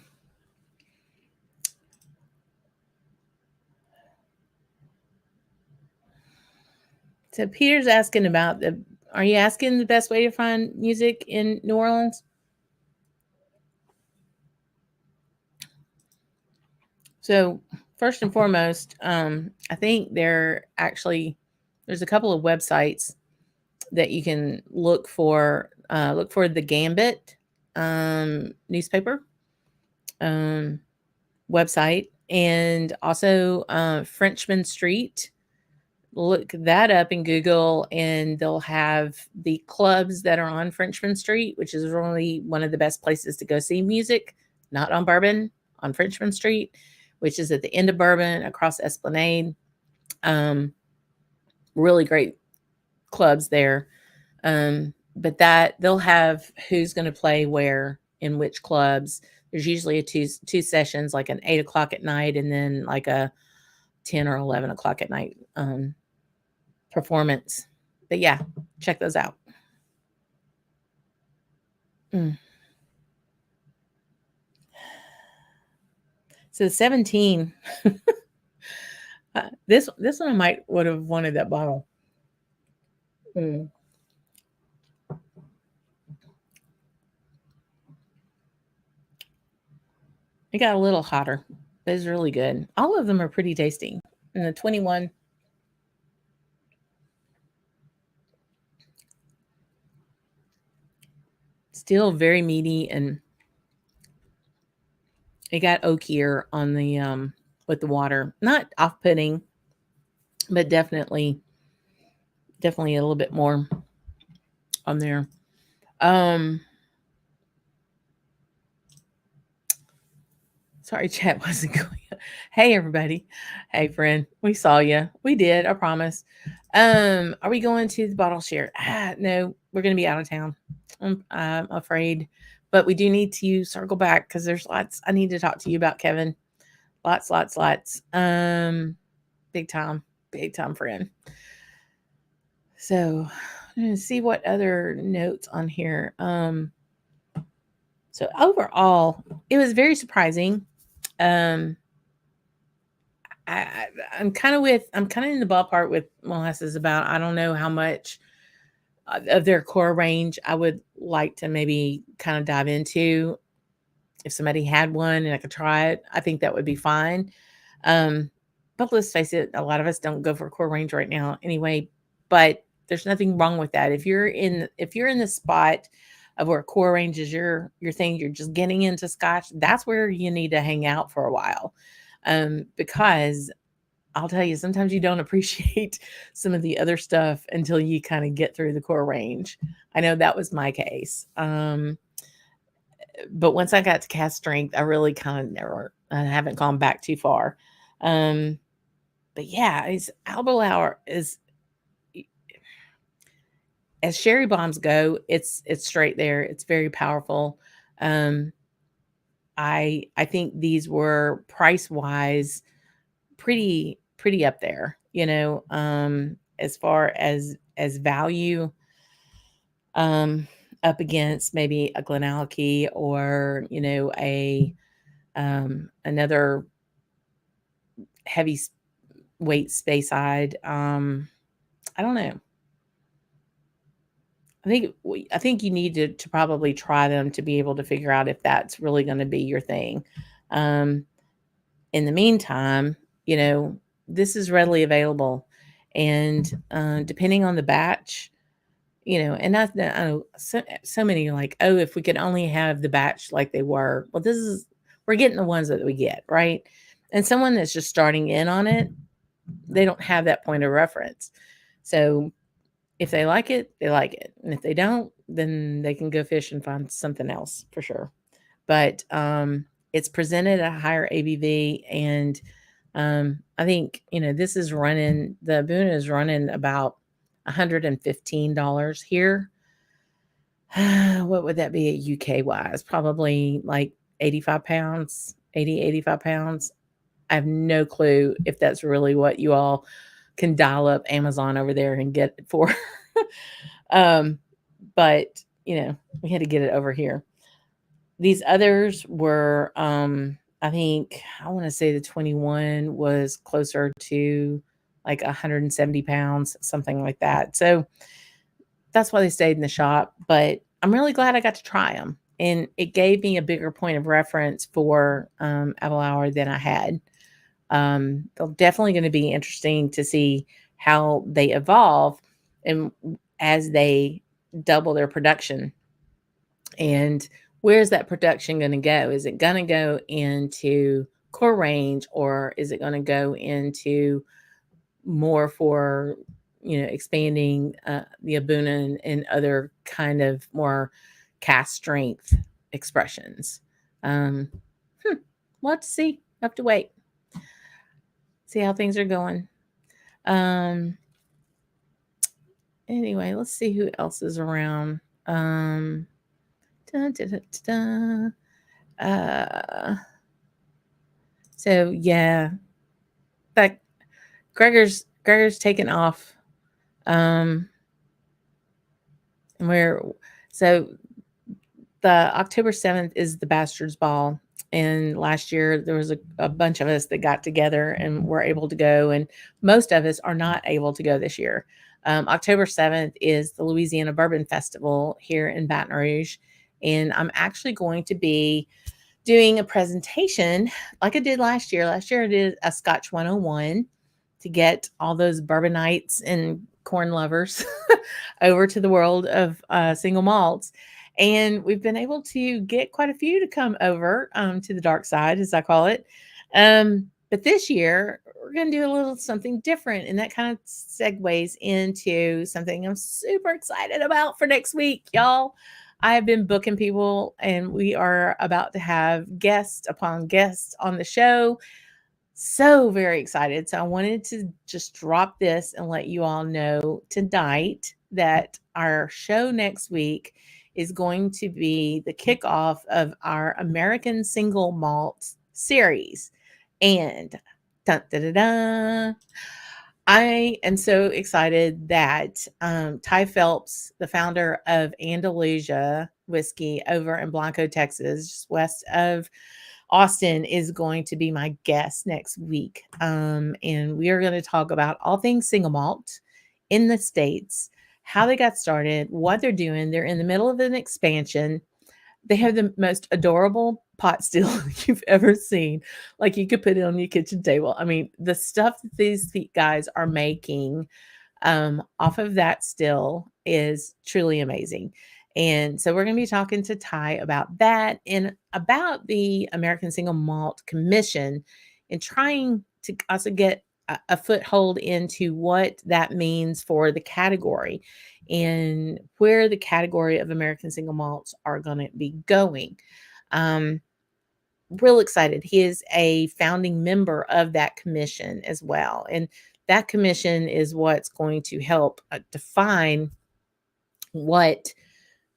So Peter's asking about are you asking the best way to find music in New Orleans? So first and foremost, I think there's a couple of websites that you can look for. Look for the Gambit newspaper website, and also Frenchman Street. Look that up in Google, and they'll have the clubs that are on Frenchman Street, which is really one of the best places to go see music. Not on Bourbon, on Frenchman Street, which is at the end of Bourbon across Esplanade. Really great clubs there. But that they'll have who's going to play where in which clubs. There's usually two sessions, like an 8 o'clock at night and then like a 10 or 11 o'clock at night performance. But yeah, check those out. So 17. This one I would have wanted that bottle. It got a little hotter. It was really good. All of them are pretty tasty. And the 21, still very meaty, and it got oakier on the with the water. Not off-putting, but definitely a little bit more on there. Um Sorry, chat wasn't going. Hey, everybody. Hey, friend. We saw you. We did. I promise. Are we going to the bottle share? No, we're going to be out of town. I'm afraid, but we do need to circle back because there's lots I need to talk to you about, Kevin. Lots. Big time friend. So, I'm going to see what other notes on here. So overall, it was very surprising. Um, I'm kind of in the ballpark with molasses about, I don't know how much of their core range I would like to maybe kind of dive into. If somebody had one and I could try it, I think that would be fine. Um, but let's face it, a lot of us don't go for core range right now anyway, but there's nothing wrong with that. If you're in the spot of where core range is your thing, you're just getting into Scotch, that's where you need to hang out for a while. Because I'll tell you, sometimes you don't appreciate some of the other stuff until you kind of get through the core range. I know that was my case. But once I got to Cask strength, I really kind of I haven't gone back too far. Um, but yeah, it's Aberlour is, as sherry bombs go, it's straight there. It's very powerful. Um, I think these were price wise pretty up there, as far as value, um, up against maybe a Glenallachie or, a another heavy weight Speyside. I don't know. I think you need to probably try them to be able to figure out if that's really going to be your thing. Um, in the meantime, this is readily available, and depending on the batch, and I know so many are like, oh, if we could only have the batch like they were. Well, we're getting the ones that we get, right? And someone that's just starting in on it, they don't have that point of reference. So if they like it, they like it. And if they don't, then they can go fish and find something else for sure. But it's presented at a higher ABV. And I think, the Boona is running about $115 here. What would that be at UK wise? Probably like 85 pounds, 85 pounds. I have no clue if that's really what you all can dial up Amazon over there and get it for. um, but we had to get it over here. These others were, I think, I want to say the 21 was closer to like 170 pounds, something like that. So that's why they stayed in the shop. But I'm really glad I got to try them. And it gave me a bigger point of reference for Aberlour than I had. They're definitely going to be interesting to see how they evolve and as they double their production. And where's that production going to go? Is it going to go into core range, or is it going to go into more for, expanding the Abuna and other kind of more Cask strength expressions? We'll have to see. Have to wait. See how things are going. Anyway, let's see who else is around. Dun, dun, dun, dun. So yeah, that Gregor's taken off. And we're so the October 7th is the Bastards Ball. And last year there was a bunch of us that got together and were able to go, and most of us are not able to go this year. October 7th is the Louisiana Bourbon Festival here in Baton Rouge, and I'm actually going to be doing a presentation like I did last year. Last year I did a Scotch 101 to get all those bourbonites and corn lovers over to the world of single malts. And we've been able to get quite a few to come over to the dark side, as I call it. But this year, we're going to do a little something different. And that kind of segues into something I'm super excited about for next week, y'all. I have been booking people, and we are about to have guest upon guest on the show. So very excited. So I wanted to just drop this and let you all know tonight that our show next week is going to be the kickoff of our American Single Malt series. And dun, dun, dun, dun, I am so excited that Ty Phelps, the founder of Andalusia Whiskey over in Blanco, Texas, just west of Austin, is going to be my guest next week. And we are going to talk about all things single malt in the States, how they got started, what they're doing. They're in the middle of an expansion. They have the most adorable pot still you've ever seen. Like you could put it on your kitchen table. I mean, the stuff that these guys are making off of that still is truly amazing. And so we're going to be talking to Ty about that and about the American Single Malt Commission and trying to also get a foothold into what that means for the category and where the category of American single malts are going to be going. Real excited. He is a founding member of that commission as well. And that commission is what's going to help define what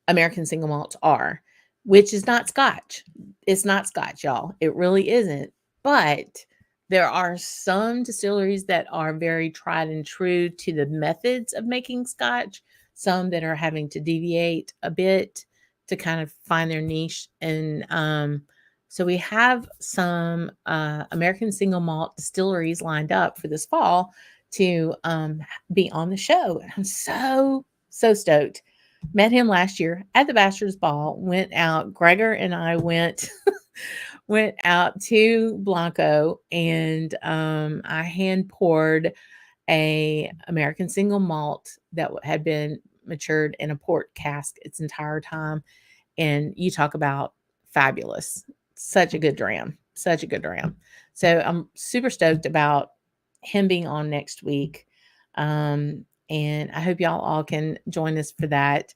American single malts are, which is not Scotch. It's not Scotch, y'all. It really isn't. But there are some distilleries that are very tried and true to the methods of making Scotch, some that are having to deviate a bit to kind of find their niche. And so we have some American single malt distilleries lined up for this fall to be on the show. I'm so stoked. Met him last year at the Bachelor's Ball. Went out. Gregor and I went went out to Blanco, and I hand poured a American single malt that had been matured in a port cask its entire time. And you talk about fabulous. Such a good dram. Such a good dram. So I'm super stoked about him being on next week. And I hope y'all all can join us for that.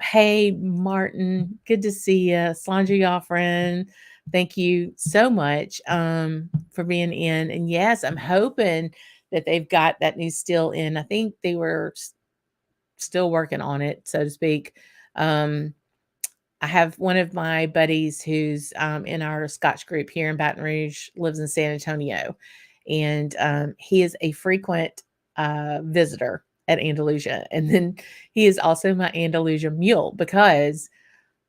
Hey, Martin, good to see you. Slandra, y'all friend. Thank you so much for being in. And yes, I'm hoping that they've got that new still in. I think they were still working on it, so to speak. I have one of my buddies who's in our Scotch group here in Baton Rouge, lives in San Antonio, and he is a frequent visitor at Andalusia. And then he is also my Andalusia mule, because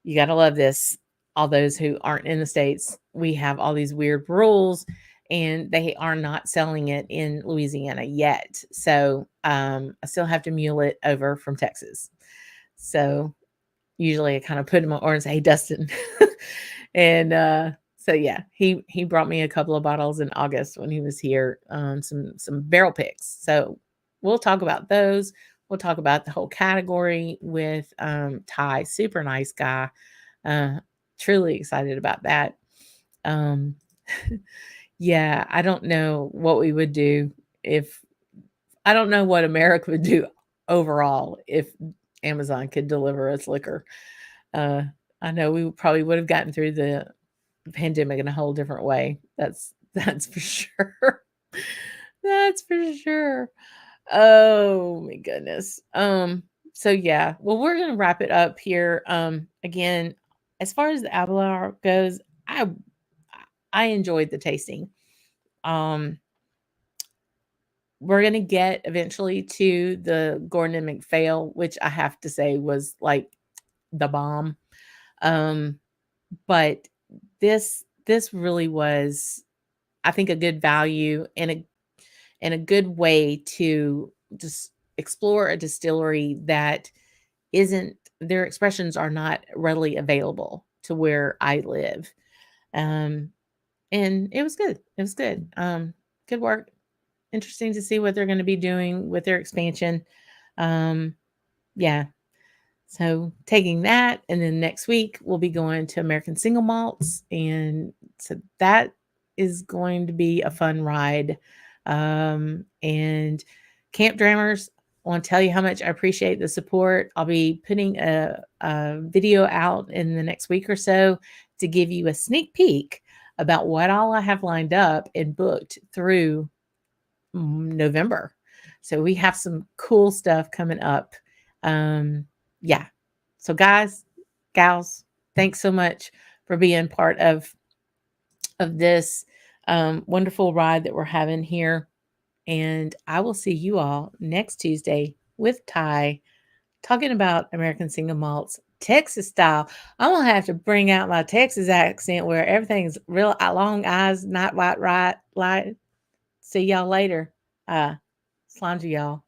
you got to love this. All those who aren't in the States, we have all these weird rules, and they are not selling it in Louisiana yet. So I still have to mule it over from Texas. So usually I kind of put him on and say, "Hey, Dustin." And so yeah, he brought me a couple of bottles in August when he was here, some barrel picks. So we'll talk about those. We'll talk about the whole category with Ty, super nice guy. Truly excited about that. Yeah, I don't know what we would do I don't know what America would do overall if Amazon could deliver us liquor. I know we probably would have gotten through the pandemic in a whole different way. That's for sure. That's for sure. Oh my goodness. So yeah, well, we're gonna wrap it up here. Again, as far as the Aberlour goes, I enjoyed the tasting. We're gonna get eventually to the Gordon and MacPhail, which I have to say was like the bomb. But this really was, I think, a good value and a good way to just explore a distillery that isn't, their expressions are not readily available to where I live. Um, and it was good. It was good. Good work. Interesting to see what they're going to be doing with their expansion. Um, yeah. So taking that, and then next week we'll be going to American Single Malts, and so that is going to be a fun ride. And Camp Drammers, I want to tell you how much I appreciate the support. I'll be putting a video out in the next week or so to give you a sneak peek about what all I have lined up and booked through November. So we have some cool stuff coming up. Yeah. So guys, gals, thanks so much for being part of this wonderful ride that we're having here. And I will see you all next Tuesday with Ty talking about American single malts, Texas style. I'm gonna have to bring out my Texas accent where everything's real long eyes, not white, right, light. See y'all later. Slime to y'all.